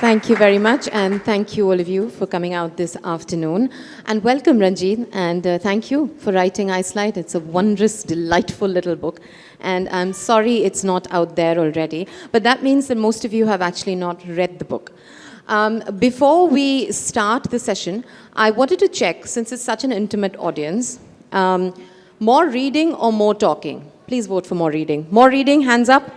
Thank you very much, and thank you all of you for coming out this afternoon. And welcome, Ranjit, and thank you for writing Icelight. It's a wondrous, delightful little book. And I'm sorry it's not out there already, but that means that most of you have actually not read the book. Before we start the session, I wanted to check, since it's such an intimate audience, more reading or more talking? Please vote for more reading. More reading, hands up.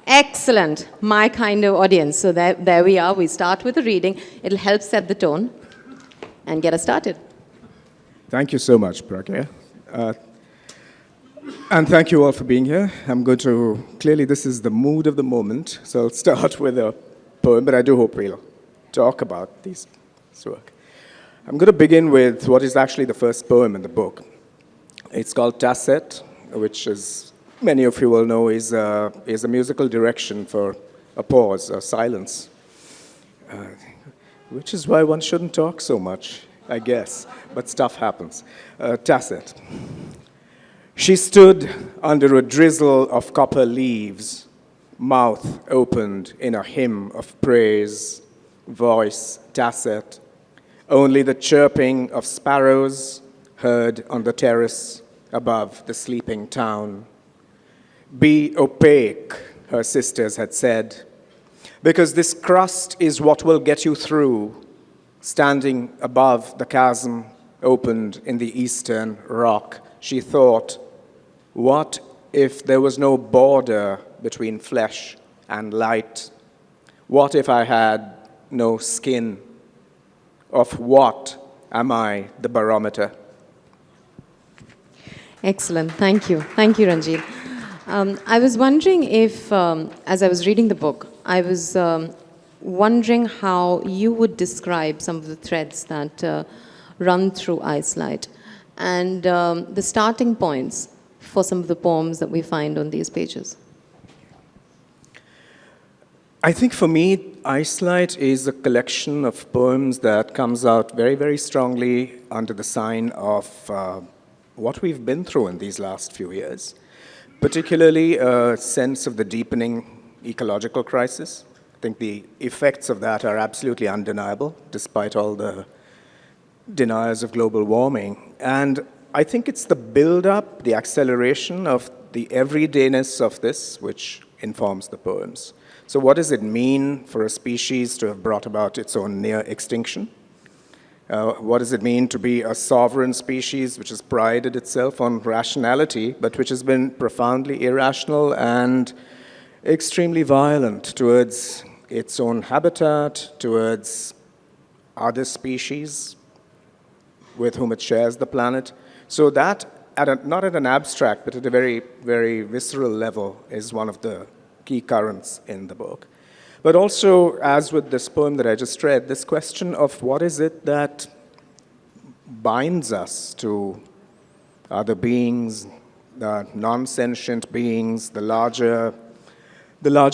Excellent, my kind of audience. So there we are. We start with the reading. It'll help set the tone and get us started. Thank you so much, Pragya. And thank you all for being here. Clearly this is the mood of the moment, so I'll start with a poem, but I do hope we'll talk about this work. I'm going to begin with what is actually the first poem in the book. It's called Tacet, which is, many of you will know, is a musical direction for a pause, a silence, which is why one shouldn't talk so much, I guess, but stuff happens. Tacet. She stood under a drizzle of copper leaves, mouth opened in a hymn of praise, voice tacet, only the chirping of sparrows heard on the terrace above the sleeping town. Be opaque, her sisters had said, because this crust is what will get you through, standing above the chasm opened in the eastern rock. She thought, what if there was no border between flesh and light? What if I had no skin? Of what am I the barometer? Excellent, thank you. Thank you, Ranjit. I was wondering if, as I was reading the book, I was wondering how you would describe some of the threads that run through Icelight and the starting points for some of the poems that we find on these pages. I think for me, Icelight is a collection of poems that comes out very, very strongly under the sign of what we've been through in these last few years. Particularly a sense of the deepening ecological crisis. I think the effects of that are absolutely undeniable, despite all the deniers of global warming. And I think it's the build-up, the acceleration of the everydayness of this, which informs the poems. So what does it mean for a species to have brought about its own near extinction? What does it mean to be a sovereign species which has prided itself on rationality, but which has been profoundly irrational and extremely violent towards its own habitat, towards other species with whom it shares the planet? So that, not at an abstract, but at a very, very visceral level, is one of the key currents in the book. But also, as with this poem that I just read, this question of what is it that binds us to other beings, the non-sentient beings, the larger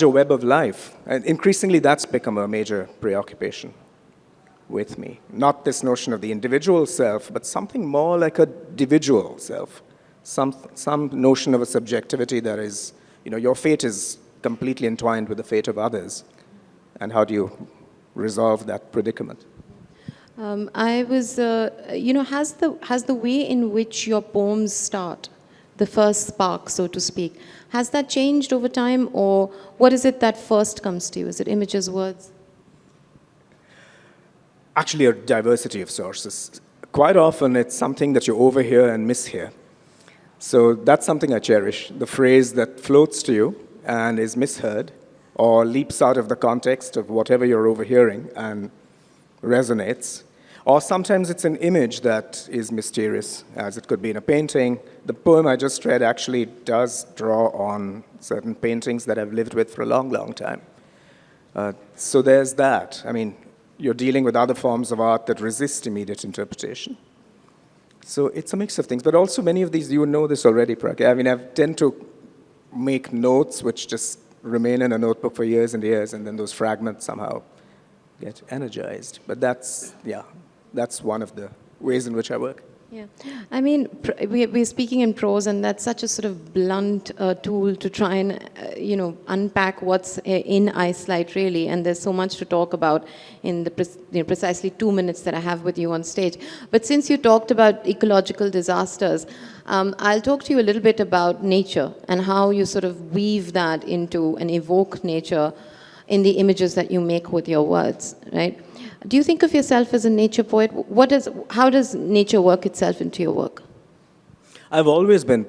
web of life. And increasingly, that's become a major preoccupation with me. Not this notion of the individual self, but something more like a individual self. Some notion of a subjectivity that is, your fate is completely entwined with the fate of others. And how do you resolve that predicament? has the way in which your poems start, the first spark, so to speak, has that changed over time, or what is it that first comes to you? Is it images, words? Actually, a diversity of sources. Quite often, it's something that you overhear and mishear. So that's something I cherish, the phrase that floats to you and is misheard, or leaps out of the context of whatever you're overhearing and resonates. Or sometimes it's an image that is mysterious, as it could be in a painting. The poem I just read actually does draw on certain paintings that I've lived with for a long, long time. So there's that. I mean, you're dealing with other forms of art that resist immediate interpretation. So it's a mix of things. But also many of these, you know this already, Pragya. I mean, I tend to make notes which just remain in a notebook for years and years, and then those fragments somehow get energized. But that's one of the ways in which I work. Yeah, I mean, we're speaking in prose, and that's such a sort of blunt tool to try and, unpack what's in Icelight, really. And there's so much to talk about in the precisely 2 minutes that I have with you on stage. But since you talked about ecological disasters, I'll talk to you a little bit about nature and how you sort of weave that into and evoke nature in the images that you make with your words, right? Do you think of yourself as a nature poet? How does nature work itself into your work? I've always been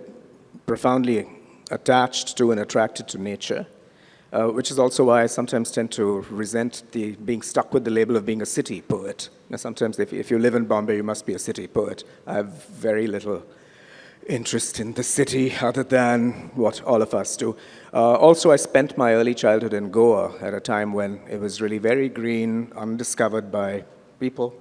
profoundly attached to and attracted to nature, which is also why I sometimes tend to resent the being stuck with the label of being a city poet. Now, sometimes if you live in Bombay, you must be a city poet. I have very little interest in the city other than what all of us do. Also, I spent my early childhood in Goa at a time when it was really very green, undiscovered by people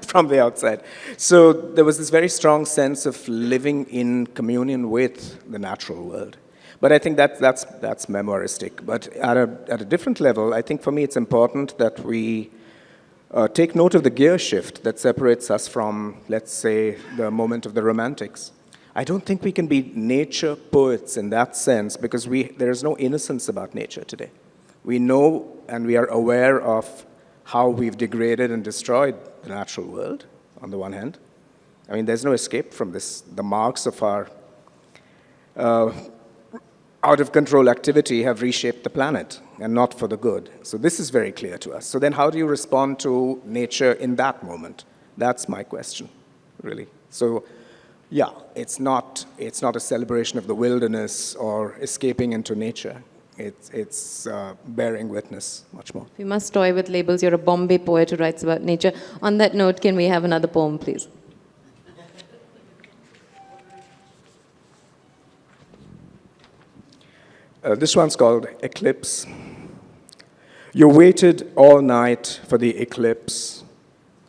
from the outside. So there was this very strong sense of living in communion with the natural world. But I think that's memoiristic. But at a different level, I think for me it's important that we take note of the gear shift that separates us from, let's say, the moment of the Romantics. I don't think we can be nature poets in that sense because there is no innocence about nature today. We know and we are aware of how we've degraded and destroyed the natural world, on the one hand. I mean, there's no escape from this. The marks of our out-of-control activity have reshaped the planet, and not for the good. So this is very clear to us. So then how do you respond to nature in that moment? That's my question, really. So yeah, it's not a celebration of the wilderness or escaping into nature. It's bearing witness much more. We must toy with labels. You're a Bombay poet who writes about nature. On that note, can we have another poem, please? This one's called Eclipse. You waited all night for the eclipse.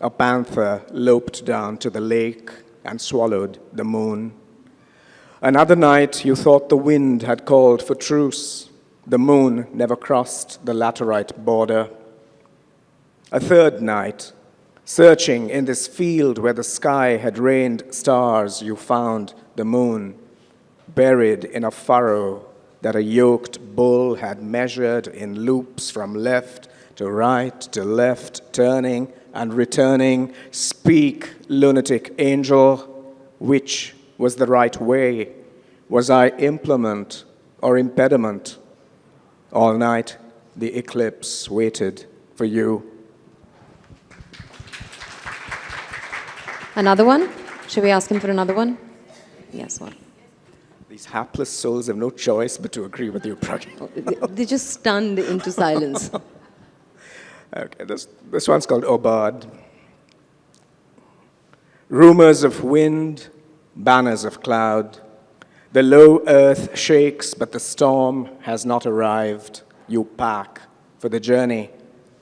A panther loped down to the lake and swallowed the moon. Another night you thought the wind had called for truce. The moon never crossed the laterite border. A third night, searching in this field where the sky had rained stars, you found the moon buried in a furrow that a yoked bull had measured in loops from left to right to left, turning and returning. Speak, lunatic angel, which was the right way? Was I implement or impediment? All night the eclipse waited for you. Another one? Should we ask him for another one? Yes, one. These hapless souls have no choice but to agree with you, Pragya. They're just stunned into silence. Okay, this one's called Obad. Rumors of wind, banners of cloud. The low earth shakes, but the storm has not arrived. You pack for the journey.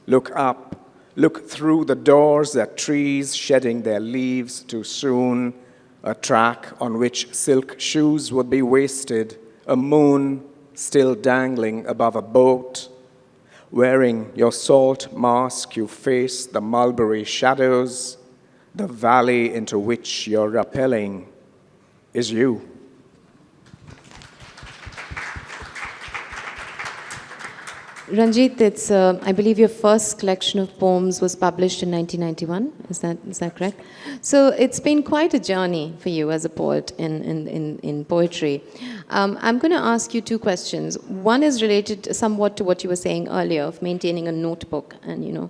Look up, look through the doors at trees shedding their leaves too soon. A track on which silk shoes would be wasted. A moon still dangling above a boat. Wearing your salt mask, you face the mulberry shadows. The valley into which you're rappelling is you. Ranjit, it's, I believe your first collection of poems was published in 1991. Is that correct? So it's been quite a journey for you as a poet in poetry. I'm going to ask you two questions. One is related somewhat to what you were saying earlier of maintaining a notebook and,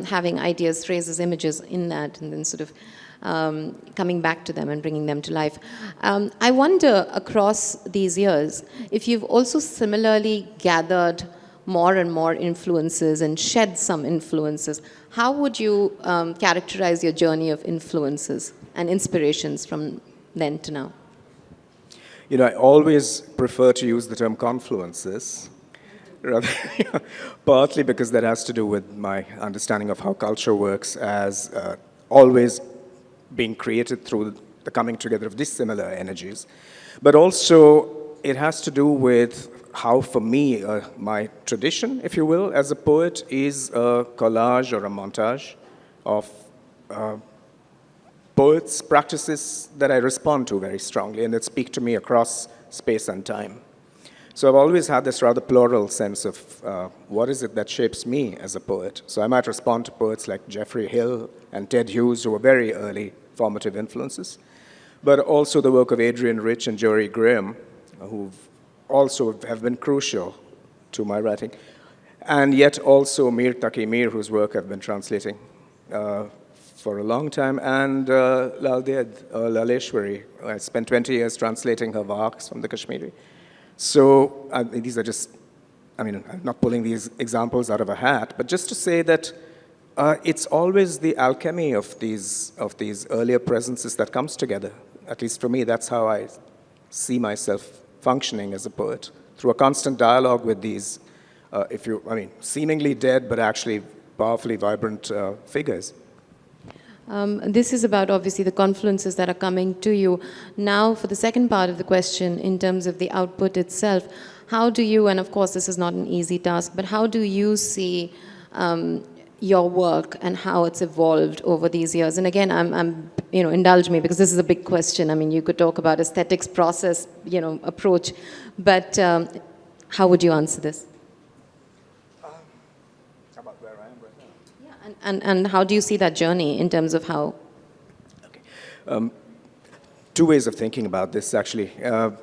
having ideas, phrases, images in that, and then sort of coming back to them and bringing them to life. I wonder, across these years, if you've also similarly gathered more and more influences and shed some influences. How would you characterize your journey of influences and inspirations from then to now? I always prefer to use the term confluences, rather, partly because that has to do with my understanding of how culture works as always being created through the coming together of dissimilar energies. But also, it has to do with how, for me, my tradition, if you will, as a poet is a collage or a montage of poets, practices that I respond to very strongly and that speak to me across space and time. So I've always had this rather plural sense of what is it that shapes me as a poet. So I might respond to poets like Geoffrey Hill and Ted Hughes, who were very early formative influences, but also the work of Adrian Rich and Jory Graham, who also have been crucial to my writing, and yet also Mir Taqi Mir, whose work I've been translating for a long time, and Laleshwari. I spent 20 years translating her works from the Kashmiri. So these are just, I'm not pulling these examples out of a hat, but just to say that it's always the alchemy of these earlier presences that comes together. At least for me, that's how I see myself functioning as a poet, through a constant dialogue with these, seemingly dead but actually powerfully vibrant figures. This is about, obviously, the confluences that are coming to you. Now, for the second part of the question, in terms of the output itself, how do you, and of course this is not an easy task, but how do you see your work and how it's evolved over these years? And again, indulge me, because this is a big question. I mean, you could talk about aesthetics, process, approach, but how would you answer this? And how do you see that journey in terms of how? Okay. Two ways of thinking about this, actually.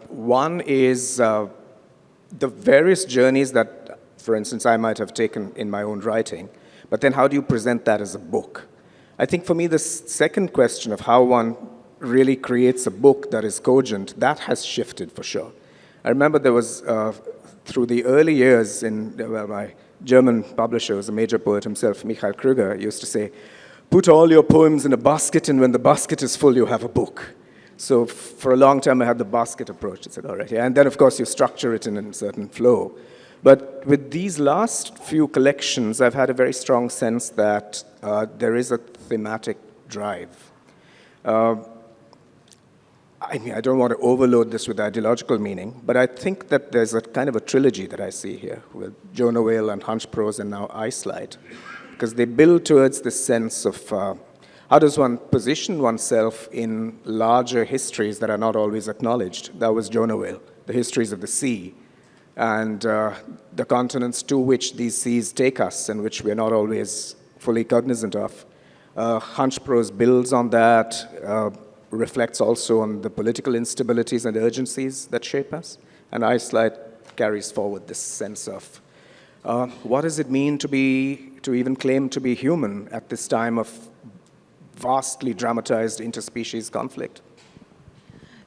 One is the various journeys that, for instance, I might have taken in my own writing, but then how do you present that as a book? I think for me, the second question of how one really creates a book that is cogent, that has shifted for sure. I remember there was, through the early years in my German publisher, was a major poet himself, Michael Krüger, used to say, put all your poems in a basket, and when the basket is full, you have a book. So for a long time, I had the basket approach. I said, all right, yeah. And then, of course, you structure it in a certain flow. But with these last few collections, I've had a very strong sense that there is a thematic drive. I don't want to overload this with ideological meaning, but I think that there's a kind of a trilogy that I see here with Jonah Whale and Hunch Prose and now Icelight, because they build towards this sense of how does one position oneself in larger histories that are not always acknowledged. That was Jonah Whale, the histories of the sea, and the continents to which these seas take us and which we're not always fully cognizant of. Hunch Prose builds on that, reflects also on the political instabilities and urgencies that shape us. And Icelight carries forward this sense of what does it mean to even claim to be human at this time of vastly dramatized interspecies conflict?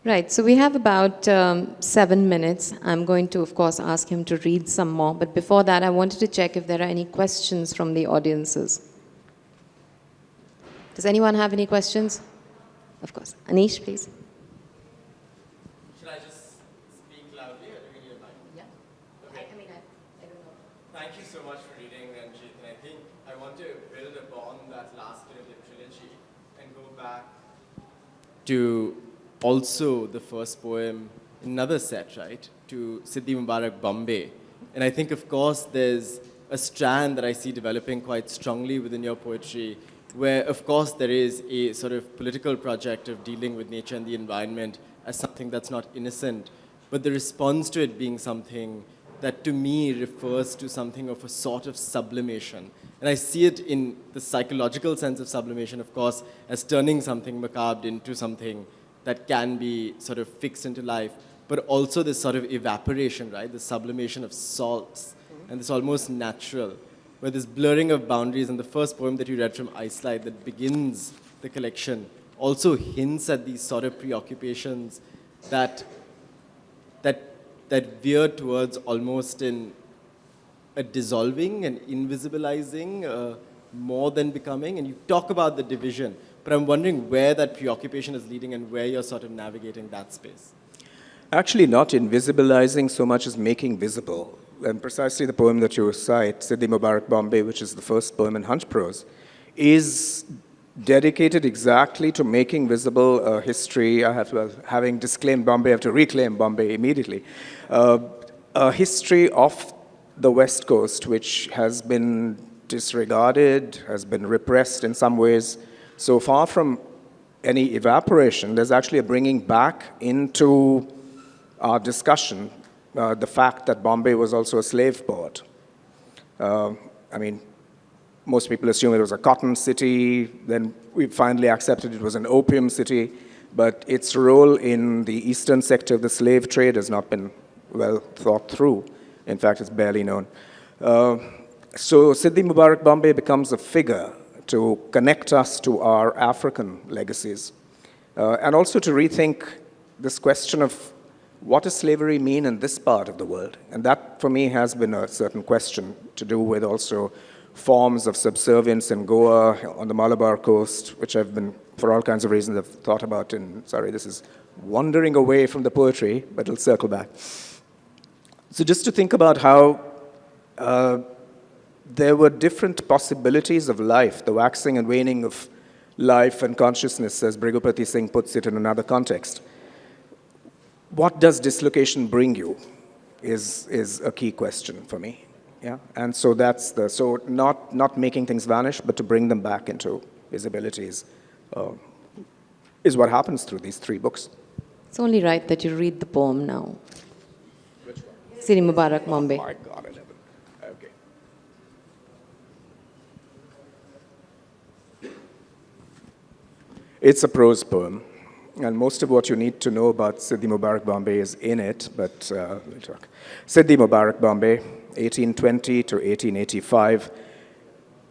Right, so we have about 7 minutes. I'm going to, of course, ask him to read some more. But before that, I wanted to check if there are any questions from the audiences. Does anyone have any questions? Of course. Anish, please. Should I just speak loudly or do we need a mic? Yeah. Okay. I don't know. Thank you so much for reading, Ranjit. And I think I want to build upon that last bit of the trilogy and go back to also the first poem, another set, right, to Siddhi Mubarak, Bombay. And I think, of course, there's a strand that I see developing quite strongly within your poetry where, of course, there is a sort of political project of dealing with nature and the environment as something that's not innocent, but the response to it being something that, to me, refers to something of a sort of sublimation. And I see it in the psychological sense of sublimation, of course, as turning something macabre into something that can be sort of fixed into life, but also this sort of evaporation, right? The sublimation of salts, and this almost natural, where this blurring of boundaries, and the first poem that you read from Icelight that begins the collection also hints at these sort of preoccupations that veer towards almost in a dissolving and invisibilizing more than becoming. And you talk about the division, but I'm wondering where that preoccupation is leading and where you're sort of navigating that space. Actually, not invisibilizing so much as making visible. And precisely the poem that you cite, Siddhi Mubarak, Bombay, which is the first poem in Hunch Prose, is dedicated exactly to making visible a history. Having disclaimed Bombay, I have to reclaim Bombay immediately. A history of the West Coast, which has been disregarded, has been repressed in some ways. So far from any evaporation. There's actually a bringing back into our discussion the fact that Bombay was also a slave port. I mean, most people assume it was a cotton city, then we finally accepted it was an opium city, but its role in the eastern sector of the slave trade has not been well thought through. In fact, it's barely known. So Siddi Mubarak Bombay becomes a figure to connect us to our African legacies, and also to rethink this question of what does slavery mean in this part of the world? And that, for me, has been a certain question to do with also forms of subservience in Goa, on the Malabar coast, which I've been, for all kinds of reasons, I've thought about. And sorry, this is wandering away from the poetry, but it'll circle back. So just to think about how there were different possibilities of life, the waxing and waning of life and consciousness, as Brigupati Singh puts it in another context. What does dislocation bring you is a key question for me. Yeah, and so that's not making things vanish, but to bring them back into visibilities is what happens through these three books. It's only right that you read the poem now. Which one? Siddi Mubarak Bombay. Oh my God, 11. Okay. It's a prose poem. And most of what you need to know about Siddi Mubarak Bombay is in it, but we'll talk. Siddi Mubarak Bombay, 1820 to 1885.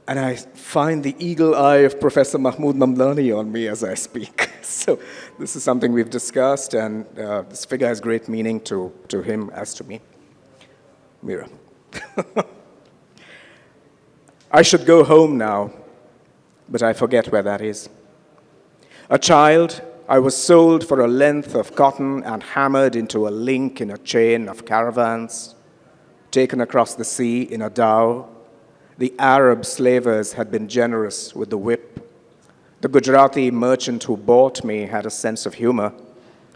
And I find the eagle eye of Professor Mahmood Mamdani on me as I speak. So this is something we've discussed, and this figure has great meaning to him as to me. Mira. I should go home now, but I forget where that is. A child, I was sold for a length of cotton and hammered into a link in a chain of caravans, taken across the sea in a dhow. The Arab slavers had been generous with the whip. The Gujarati merchant who bought me had a sense of humor.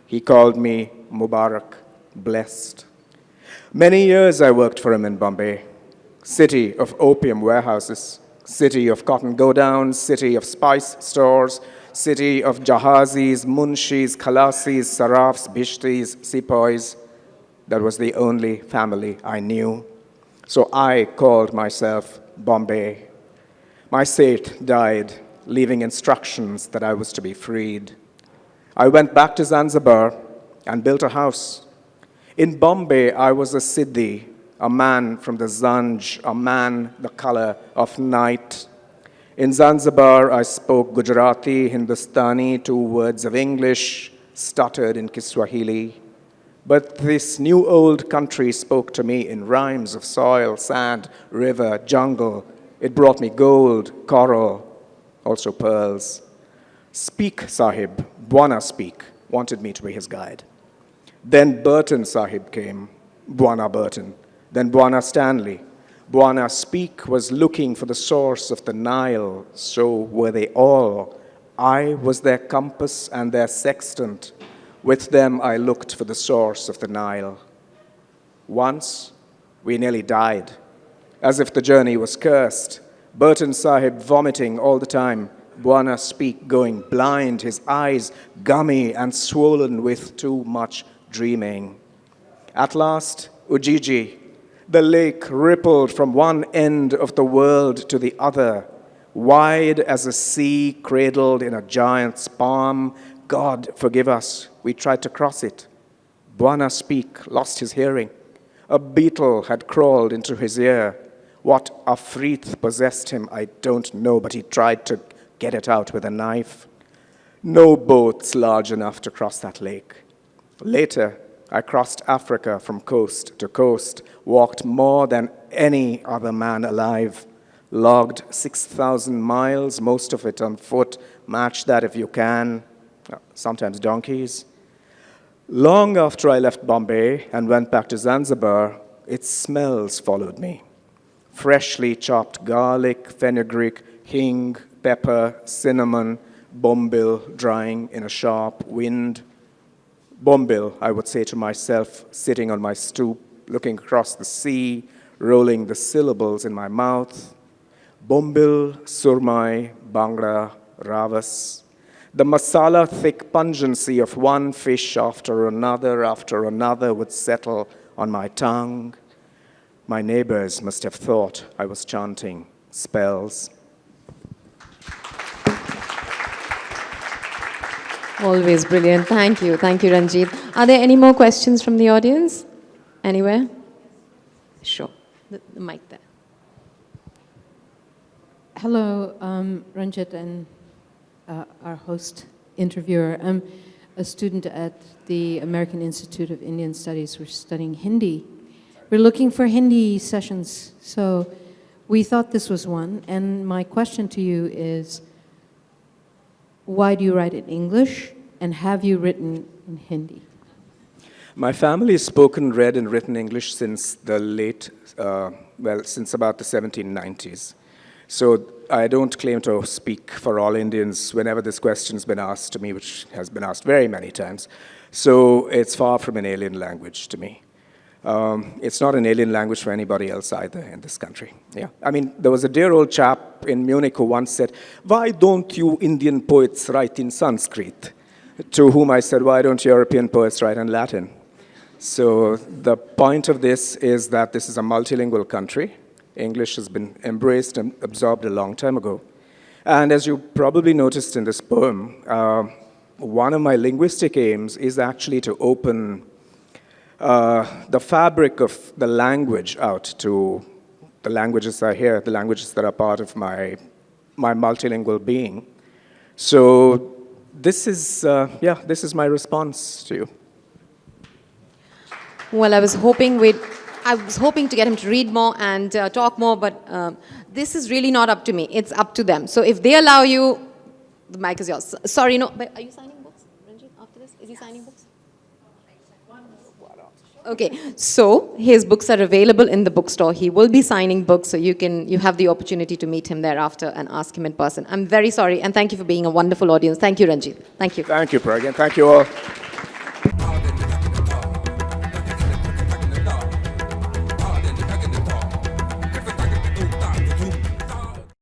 He called me Mubarak, blessed. Many years I worked for him in Bombay, city of opium warehouses, city of cotton godowns, city of spice stores, city of jahazis, munshis, khalasis, sarafs, bishtis, sepoys. That was the only family I knew. So I called myself Bombay. My Seth died, leaving instructions that I was to be freed. I went back to Zanzibar and built a house. In Bombay, I was a Siddi, a man from the Zanj, a man the color of night. In Zanzibar, I spoke Gujarati, Hindustani, 2 words of English, stuttered in Kiswahili. But this new old country spoke to me in rhymes of soil, sand, river, jungle. It brought me gold, coral, also pearls. Speak, Sahib, Bwana speak, wanted me to be his guide. Then Burton Sahib came, Bwana Burton. Then Bwana Stanley. Bwana Speak was looking for the source of the Nile, so were they all. I was their compass and their sextant. With them I looked for the source of the Nile. Once, we nearly died, as if the journey was cursed. Burton Sahib vomiting all the time, Bwana Speak going blind, his eyes gummy and swollen with too much dreaming. At last, Ujiji, the lake rippled from one end of the world to the other, wide as a sea cradled in a giant's palm. God, forgive us, we tried to cross it. Bwana Speak lost his hearing. A beetle had crawled into his ear. What afreet possessed him, I don't know, but he tried to get it out with a knife. No boats large enough to cross that lake. Later, I crossed Africa from coast to coast, walked more than any other man alive, logged 6,000 miles, most of it on foot, match that if you can, sometimes donkeys. Long after I left Bombay and went back to Zanzibar, its smells followed me. Freshly chopped garlic, fenugreek, hing, pepper, cinnamon, bombil drying in a sharp wind. Bombil, I would say to myself, sitting on my stoop, looking across the sea, rolling the syllables in my mouth. Bombil, surmai, bangra, ravas. The masala-thick pungency of one fish after another would settle on my tongue. My neighbors must have thought I was chanting spells. Always brilliant. Thank you, Ranjit. Are there any more questions from the audience? Anywhere? Sure. The mic there. Hello, Ranjit and our host interviewer. I'm a student at the American Institute of Indian Studies. We're studying Hindi. We're looking for Hindi sessions, so we thought this was one. And my question to you is, why do you write in English, and have you written in Hindi? My family has spoken, read, and written English since the since about the 1790s. So I don't claim to speak for all Indians whenever this question's been asked to me, which has been asked very many times. So it's far from an alien language to me. It's not an alien language for anybody else either in this country. Yeah, I mean, there was a dear old chap in Munich who once said, "Why don't you Indian poets write in Sanskrit?" To whom I said, "Why don't European poets write in Latin?" So the point of this is that this is a multilingual country. English has been embraced and absorbed a long time ago. And as you probably noticed in this poem, one of my linguistic aims is actually to open the fabric of the language out to the languages I hear, the languages that are part of my multilingual being. So this is my response to you. Well, I was hoping to get him to read more and talk more, but this is really not up to me. It's up to them. So if they allow you, the mic is yours. Sorry, no, but are you signing books, Ranjit, after this? Is he signing books? Okay, so his books are available in the bookstore. He will be signing books, so you have the opportunity to meet him thereafter and ask him in person. I'm very sorry, and thank you for being a wonderful audience. Thank you, Ranjit. Thank you. Thank you, Pragya. Thank you all.